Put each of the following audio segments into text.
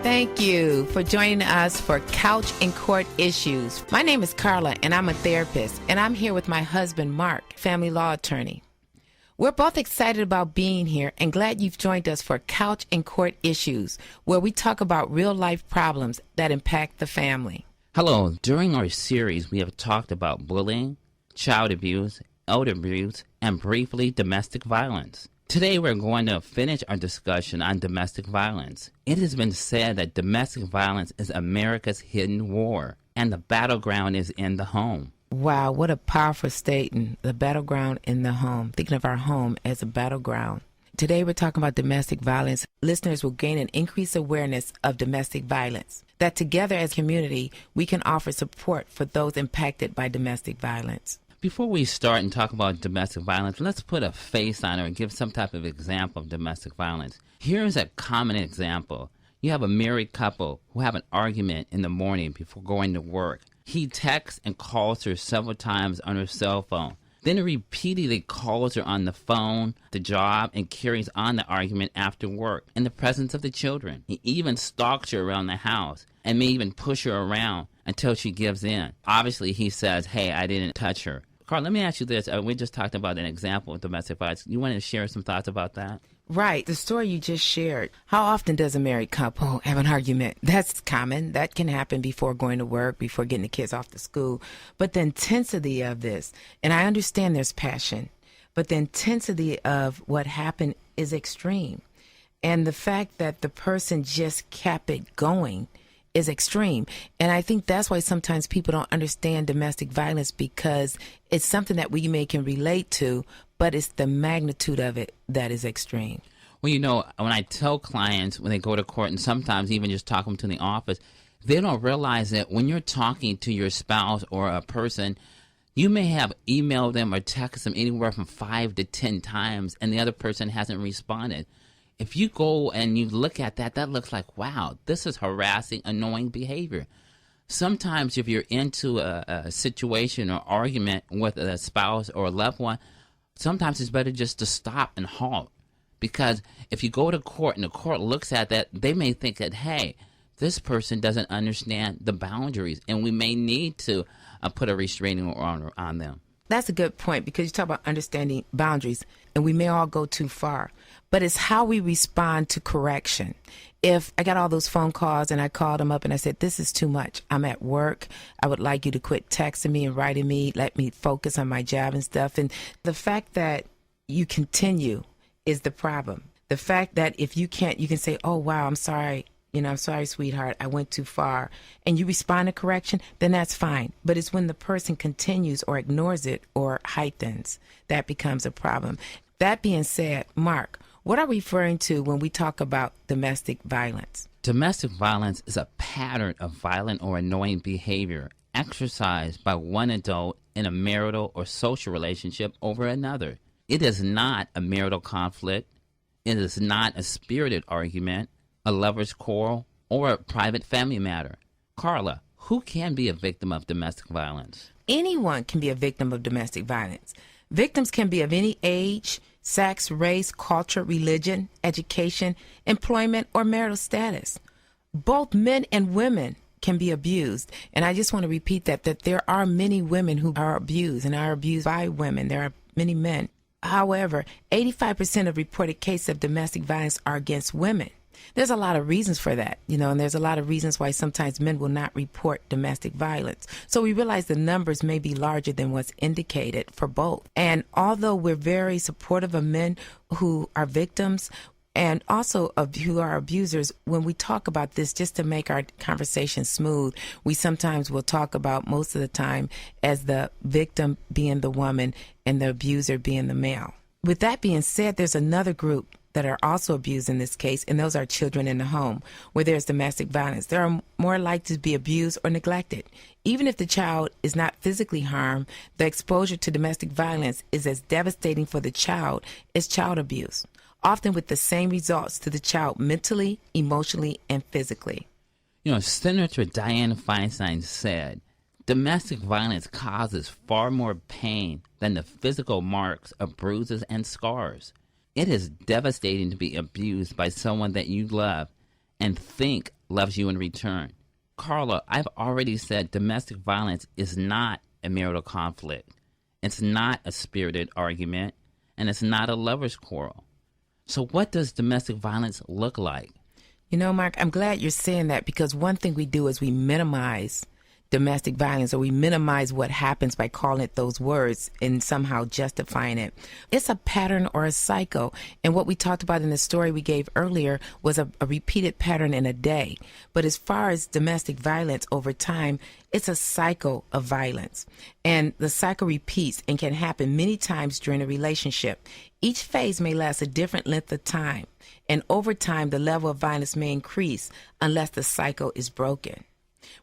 Thank you for joining us for Couch and Court Issues. My name is Carla, and I'm a therapist, and I'm here with my husband, Mark, family law attorney. We're both excited about being here and glad you've joined us for Couch and Court Issues, where we talk about real-life problems that impact the family. Hello. During our series, we have talked about bullying, child abuse, elder abuse, and briefly domestic violence. Today, we're going to finish our discussion on domestic violence. It has been said that domestic violence is America's hidden war, and the battleground is in the home. Wow, what a powerful statement, the battleground in the home, thinking of our home as a battleground. Today, we're talking about domestic violence. Listeners will gain an increased awareness of domestic violence, that together as a community, we can offer support for those impacted by domestic violence. Before we start and talk about domestic violence, let's put a face on it or give some type of example of domestic violence. Here's a common example. You have a married couple who have an argument in the morning before going to work. He texts and calls her several times on her cell phone. Then he repeatedly calls her on the phone, the job, and carries on the argument after work in the presence of the children. He even stalks her around the house and may even push her around until she gives in. Obviously, he says, hey, I didn't touch her. Carl, let me ask you this. We just talked about an example of domestic violence. You want to share some thoughts about that? Right. The story you just shared. How often does a married couple have an argument? That's common. That can happen before going to work, before getting the kids off to school. But the intensity of this, and I understand there's passion, but the intensity of what happened is extreme. And the fact that the person just kept it going is extreme. And I think that's why sometimes people don't understand domestic violence, because it's something that we may can relate to, but it's the magnitude of it that is extreme. Well, you know, when I tell clients when they go to court, and sometimes even just talk them to the office, they don't realize that when you're talking to your spouse or a person, you may have emailed them or texted them anywhere from 5 to 10 times, and the other person hasn't responded. If you go and you look at that, that looks like, wow, this is harassing, annoying behavior. Sometimes if you're into a situation or argument with a spouse or a loved one, sometimes it's better just to stop and halt. Because if you go to court and the court looks at that, they may think that, hey, this person doesn't understand the boundaries, and we may need to put a restraining order on them. That's a good point, because you talk about understanding boundaries, and we may all go too far. But it's how we respond to correction. If I got all those phone calls and I called them up and I said, this is too much. I'm at work. I would like you to quit texting me and writing me. Let me focus on my job and stuff. And the fact that you continue is the problem. The fact that if you can't, you can say, oh, wow, I'm sorry. I'm sorry, sweetheart, I went too far. And you respond to correction, then that's fine. But it's when the person continues or ignores it or heightens that becomes a problem. That being said, Mark, what are we referring to when we talk about domestic violence? Domestic violence is a pattern of violent or annoying behavior exercised by one adult in a marital or social relationship over another. It is not a marital conflict. It is not a spirited argument, a lover's quarrel, or a private family matter. Carla, who can be a victim of domestic violence? Anyone can be a victim of domestic violence. Victims can be of any age, sex, race, culture, religion, education, employment, or marital status. Both men and women can be abused. And I just want to repeat that there are many women who are abused and are abused by women. There are many men. However, 85% of reported cases of domestic violence are against women. There's a lot of reasons for that, and there's a lot of reasons why sometimes men will not report domestic violence. So we realize the numbers may be larger than what's indicated for both. And although we're very supportive of men who are victims and also of who are abusers, when we talk about this, just to make our conversation smooth, we sometimes will talk about, most of the time, as the victim being the woman and the abuser being the male. With that being said, there's another group that are also abused in this case, and those are children in the home where there's domestic violence. They are more likely to be abused or neglected. Even if the child is not physically harmed, the exposure to domestic violence is as devastating for the child as child abuse, often with the same results to the child mentally, emotionally, and physically. Senator Dianne Feinstein said, domestic violence causes far more pain than the physical marks of bruises and scars. It is devastating to be abused by someone that you love, and think loves you in return. Carla, I've already said domestic violence is not a marital conflict. It's not a spirited argument, and it's not a lover's quarrel. So what does domestic violence look like? You know, Mark, I'm glad you're saying that, because one thing we do is we minimize domestic violence, or we minimize what happens by calling it those words and somehow justifying it. It's a pattern or a cycle. And what we talked about in the story we gave earlier was a repeated pattern in a day. But as far as domestic violence over time, it's a cycle of violence. And the cycle repeats and can happen many times during a relationship. Each phase may last a different length of time. And over time, the level of violence may increase unless the cycle is broken.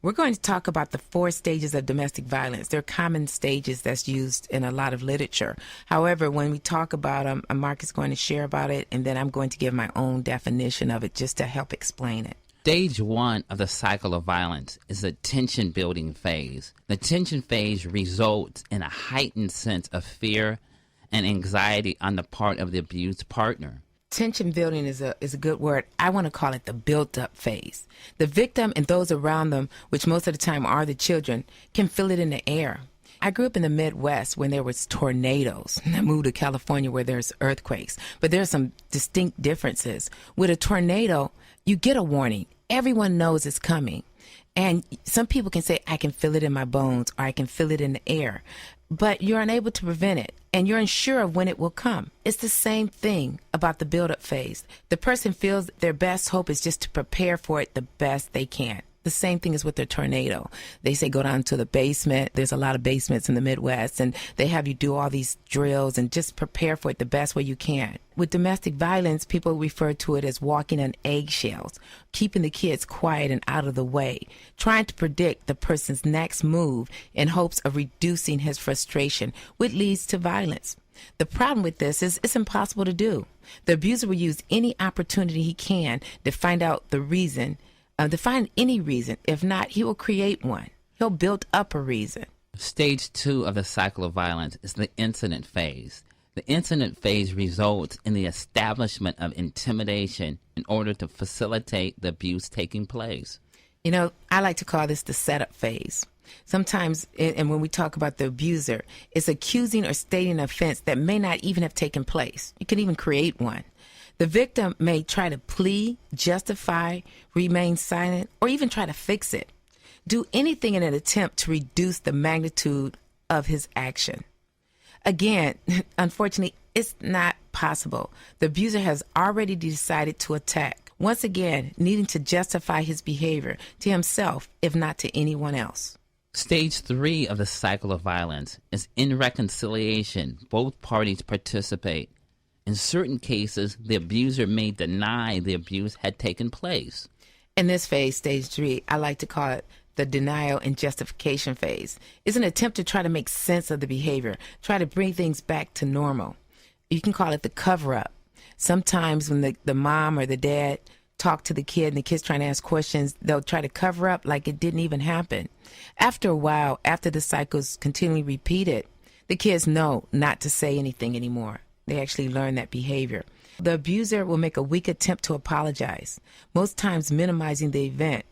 We're going to talk about the 4 stages of domestic violence. They're common stages that's used in a lot of literature. However, when we talk about them, Mark is going to share about it, and then I'm going to give my own definition of it just to help explain it. Stage 1 of the cycle of violence is the tension building phase. The tension phase results in a heightened sense of fear and anxiety on the part of the abused partner. Tension building is a good word. I want to call it the built-up phase. The victim and those around them, which most of the time are the children, can feel it in the air. I grew up in the Midwest when there was tornadoes. I moved to California where there's earthquakes. But there's some distinct differences. With a tornado, you get a warning. Everyone knows it's coming. And some people can say, I can feel it in my bones, or I can feel it in the air. But you're unable to prevent it, and you're unsure of when it will come. It's the same thing about the build-up phase. The person feels their best hope is just to prepare for it the best they can. The same thing is with the tornado. They say go down to the basement. There's a lot of basements in the Midwest, and they have you do all these drills and just prepare for it the best way you can. With domestic violence, people refer to it as walking on eggshells, keeping the kids quiet and out of the way, trying to predict the person's next move in hopes of reducing his frustration, which leads to violence. The problem with this is it's impossible to do. The abuser will use any opportunity he can to find out the reason, to find any reason. If not, he will create one. He'll build up a reason. Stage 2 of the cycle of violence is the incident phase. The incident phase results in the establishment of intimidation in order to facilitate the abuse taking place. You know, I like to call this the setup phase. Sometimes, and when we talk about the abuser, it's accusing or stating an offense that may not even have taken place. You can even create one. The victim may try to plead, justify, remain silent, or even try to fix it. Do anything in an attempt to reduce the magnitude of his action. Again, unfortunately, it's not possible. The abuser has already decided to attack, once again, needing to justify his behavior to himself, if not to anyone else. Stage 3 of the cycle of violence is in reconciliation. Both parties participate. In certain cases, the abuser may deny the abuse had taken place. In this phase, stage 3, I like to call it the denial and justification phase. It's an attempt to try to make sense of the behavior, try to bring things back to normal. You can call it the cover-up. Sometimes when the mom or the dad talk to the kid and the kid's trying to ask questions, they'll try to cover up like it didn't even happen. After a while, after the cycle's continually repeated, the kids know not to say anything anymore. They actually learn that behavior. The abuser will make a weak attempt to apologize, most times minimizing the event.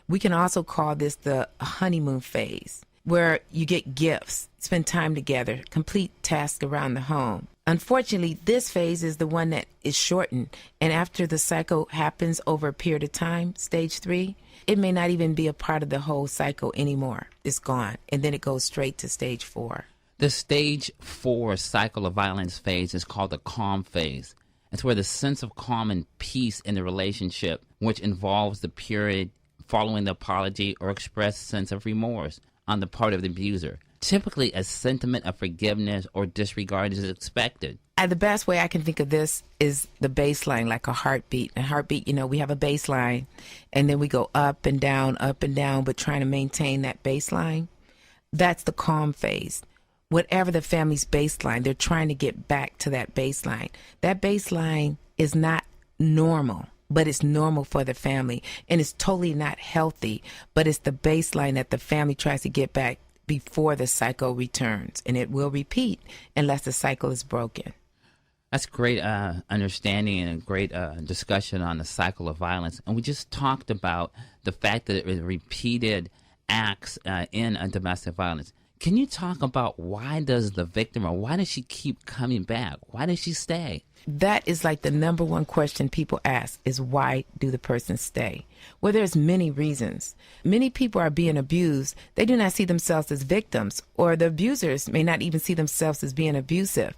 We can also call this the honeymoon phase, where you get gifts, spend time together, complete tasks around the home. Unfortunately, this phase is the one that is shortened, and after the cycle happens over a period of time, stage 3, it may not even be a part of the whole cycle anymore. It's gone, and then it goes straight to stage 4. The stage 4 cycle of violence phase is called the calm phase. It's where the sense of calm and peace in the relationship, which involves the period following the apology or expressed sense of remorse on the part of the abuser. Typically, a sentiment of forgiveness or disregard is expected. The best way I can think of this is the baseline, like a heartbeat. A heartbeat, we have a baseline, and then we go up and down, but trying to maintain that baseline. That's the calm phase. Whatever the family's baseline, they're trying to get back to that baseline. That baseline is not normal, but it's normal for the family, and it's totally not healthy, but it's the baseline that the family tries to get back before the cycle returns, and it will repeat unless the cycle is broken. That's great understanding and a great discussion on the cycle of violence. And we just talked about the fact that it was repeated acts in a domestic violence. Can you talk about why does the victim, or why does she keep coming back? Why does she stay? That is like the number one question people ask is, why do the person stay? Well, there's many reasons. Many people are being abused. They do not see themselves as victims, or the abusers may not even see themselves as being abusive.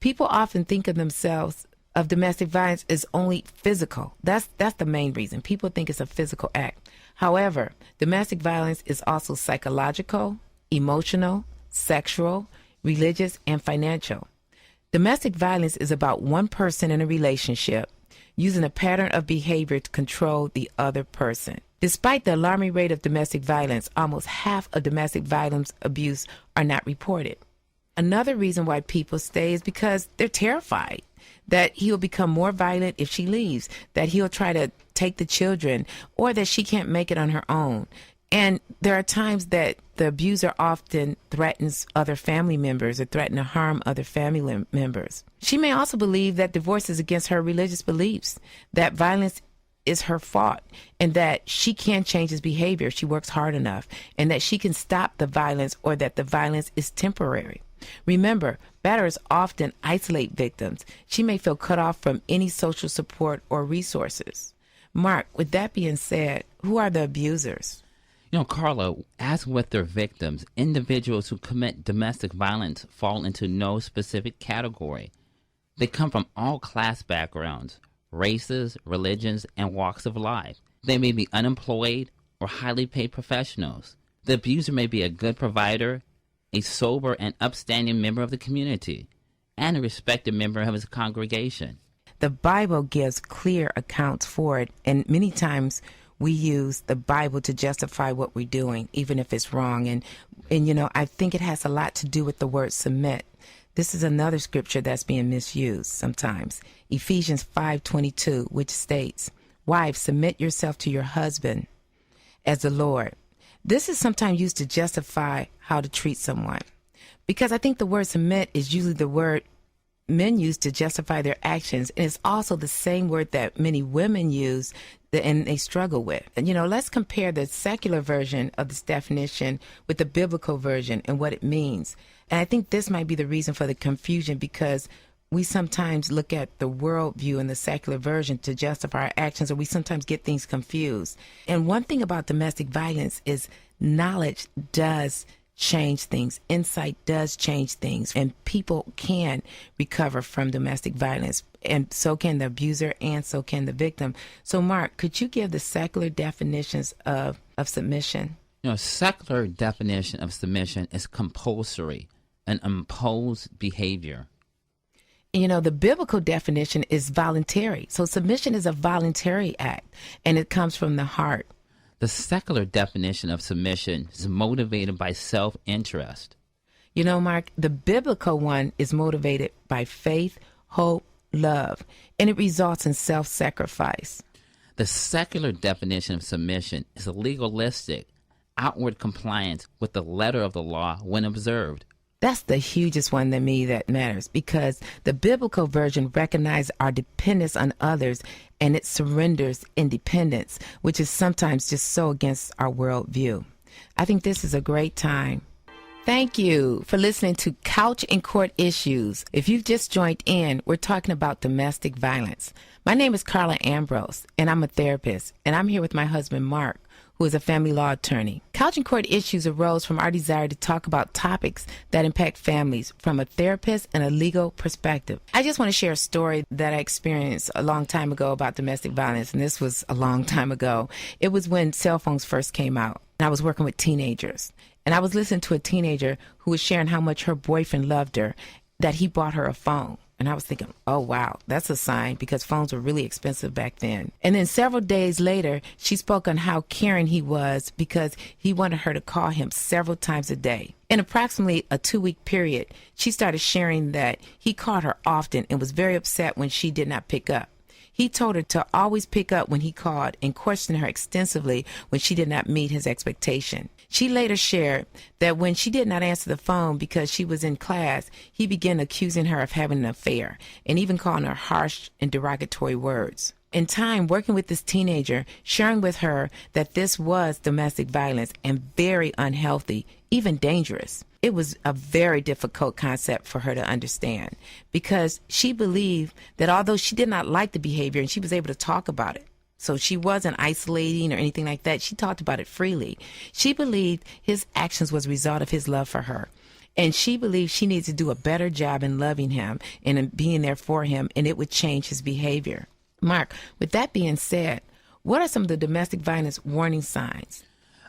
People often think of themselves of domestic violence as only physical. That's the main reason. People think it's a physical act. However, domestic violence is also psychological, emotional, sexual, religious, and financial. Domestic violence is about one person in a relationship using a pattern of behavior to control the other person. Despite the alarming rate of domestic violence, almost half of domestic violence abuse are not reported. Another reason why people stay is because they're terrified that he'll become more violent if she leaves, that he'll try to take the children, or that she can't make it on her own. And there are times that the abuser often threatens other family members or threatens to harm other family members. She may also believe that divorce is against her religious beliefs, that violence is her fault, and that she can change his behavior if she works hard enough, and that she can stop the violence, or that the violence is temporary. Remember, batterers often isolate victims. She may feel cut off from any social support or resources. Mark, with that being said, who are the abusers? You know, Carla, as with their victims, individuals who commit domestic violence fall into no specific category. They come from all class backgrounds, races, religions, and walks of life. They may be unemployed or highly paid professionals. The abuser may be a good provider, a sober and upstanding member of the community, and a respected member of his congregation. The Bible gives clear accounts for it, and many times we use the Bible to justify what we're doing, even if it's wrong. And you know, I think it has a lot to do with the word submit. This is another scripture that's being misused sometimes. Ephesians 5:22, which states, "Wives, submit yourself to your husband as the Lord." This is sometimes used to justify how to treat someone, because I think the word submit is usually the word men use to justify their actions, and it's also the same word that many women use and they struggle with. And you know, let's compare the secular version of this definition with the biblical version and what it means. And I think this might be the reason for the confusion, because we sometimes look at the worldview in the secular version to justify our actions, or we sometimes get things confused. And one thing about domestic violence is knowledge does change things. Insight does change things, and people can recover from domestic violence, and so can the abuser, and so can the victim. So Mark, could you give the secular definitions of submission? You know, secular definition of submission is compulsory, an imposed behavior. You know, the biblical definition is voluntary. So submission is a voluntary act, and it comes from the heart. The secular definition of submission is motivated by self-interest. You know, Mark, the biblical one is motivated by faith, hope, love, and it results in self-sacrifice. The secular definition of submission is a legalistic, outward compliance with the letter of the law when observed. That's the hugest one to me that matters, because the biblical version recognizes our dependence on others, and it surrenders independence, which is sometimes just so against our worldview. I think this is a great time. Thank you for listening to Couch and Court Issues. If you've just joined in, we're talking about domestic violence. My name is Carla Ambrose, and I'm a therapist, and I'm here with my husband, Mark, who is a family law attorney. Couch and Court Issues arose from our desire to talk about topics that impact families from a therapist and a legal perspective. I just want to share a story that I experienced a long time ago about domestic violence, and this was a long time ago. It was when cell phones first came out, and I was working with teenagers. And I was listening to a teenager who was sharing how much her boyfriend loved her, that he bought her a phone. And I was thinking, oh, wow, that's a sign, because phones were really expensive back then. And then several days later, she spoke on how caring he was, because he wanted her to call him several times a day. In approximately a 2-week period, she started sharing that he called her often and was very upset when she did not pick up. He told her to always pick up when he called and question her extensively when she did not meet his expectation. She later shared that when she did not answer the phone because she was in class, he began accusing her of having an affair and even calling her harsh and derogatory words. In time, working with this teenager, sharing with her that this was domestic violence and very unhealthy, even dangerous. It was a very difficult concept for her to understand because she believed that although she did not like the behavior and she was able to talk about it, so she wasn't isolating or anything like that. She talked about it freely. She believed his actions was a result of his love for her. And she believed she needed to do a better job in loving him and in being there for him, and it would change his behavior. Mark, with that being said, what are some of the domestic violence warning signs?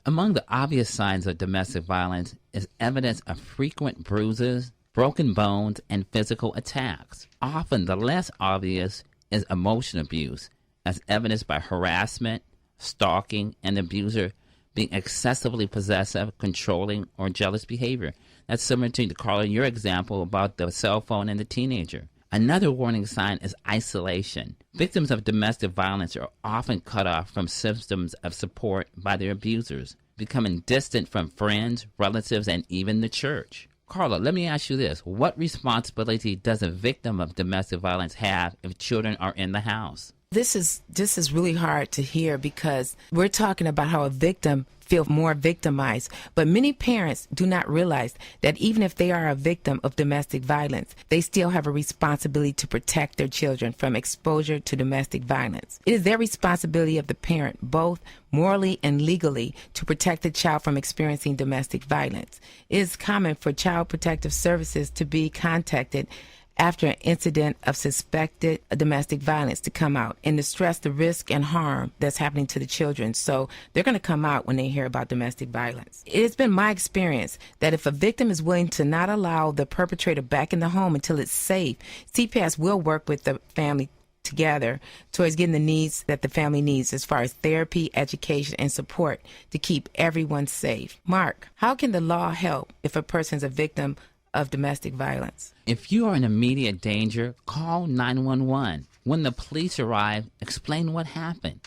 Among the obvious signs of domestic violence is evidence of frequent bruises, broken bones, and physical attacks. Often the less obvious is emotional abuse, as evidenced by harassment, stalking, and the abuser being excessively possessive, controlling, or jealous behavior. That's similar to Carla, your example about the cell phone and the teenager. Another warning sign is isolation. Victims of domestic violence are often cut off from systems of support by their abusers, becoming distant from friends, relatives, and even the church. Carla, let me ask you this. What responsibility does a victim of domestic violence have if children are in the house? This is really hard to hear because we're talking about how a victim feels more victimized, but many parents do not realize that even if they are a victim of domestic violence, they still have a responsibility to protect their children from exposure to domestic violence. It is their responsibility of the parent, both morally and legally, to protect the child from experiencing domestic violence. It is common for Child Protective Services to be contacted after an incident of suspected domestic violence to come out and to stress the risk and harm that's happening to the children. So they're going to come out when they hear about domestic violence. It has been my experience that if a victim is willing to not allow the perpetrator back in the home until it's safe, CPS will work with the family together towards getting the needs that the family needs as far as therapy, education, and support to keep everyone safe. Mark, how can the law help if a person's a victim of domestic violence? If you are in immediate danger, call 911. When the police arrive, explain what happened.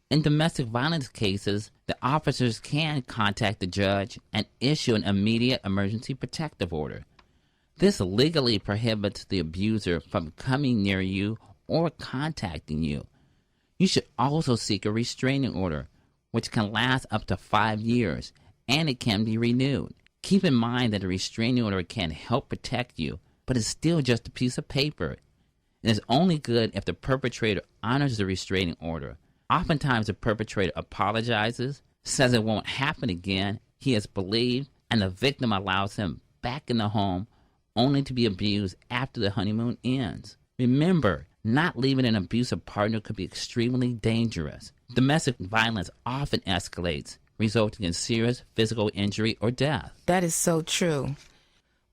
In domestic violence cases, the officers can contact the judge and issue an immediate emergency protective order. This legally prohibits the abuser from coming near you or contacting you. You should also seek a restraining order, which can last up to 5 years, and it can be renewed. Keep in mind that a restraining order can help protect you, but it's still just a piece of paper. It is only good if the perpetrator honors the restraining order. Oftentimes the perpetrator apologizes, says it won't happen again, he is believed, and the victim allows him back in the home only to be abused after the honeymoon ends. Remember, not leaving an abusive partner could be extremely dangerous. Domestic violence often escalates, resulting in serious physical injury or death. That is so true.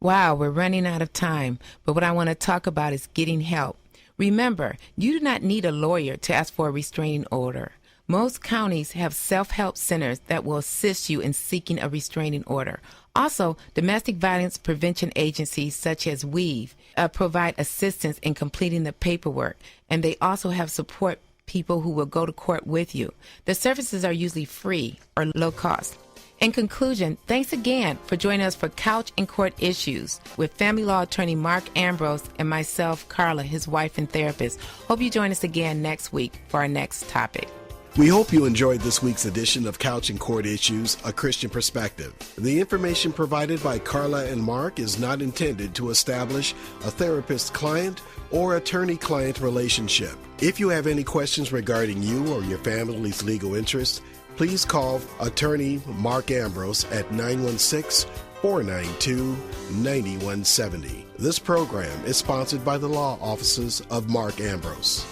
Wow, we're running out of time, but what I want to talk about is getting help. Remember, you do not need a lawyer to ask for a restraining order. Most counties have self-help centers that will assist you in seeking a restraining order. Also, domestic violence prevention agencies such as WEAVE provide assistance in completing the paperwork, and they also have support people who will go to court with you. The services are usually free or low cost. In conclusion, thanks again for joining us for Couch and Court Issues with family law attorney Mark Ambrose and myself, Carla, his wife and therapist. Hope you join us again next week for our next topic. We hope you enjoyed this week's edition of Couch and Court Issues, A Christian Perspective. The information provided by Carla and Mark is not intended to establish a therapist-client or attorney-client relationship. If you have any questions regarding you or your family's legal interests, please call attorney Mark Ambrose at 916-492-9170. This program is sponsored by the law offices of Mark Ambrose.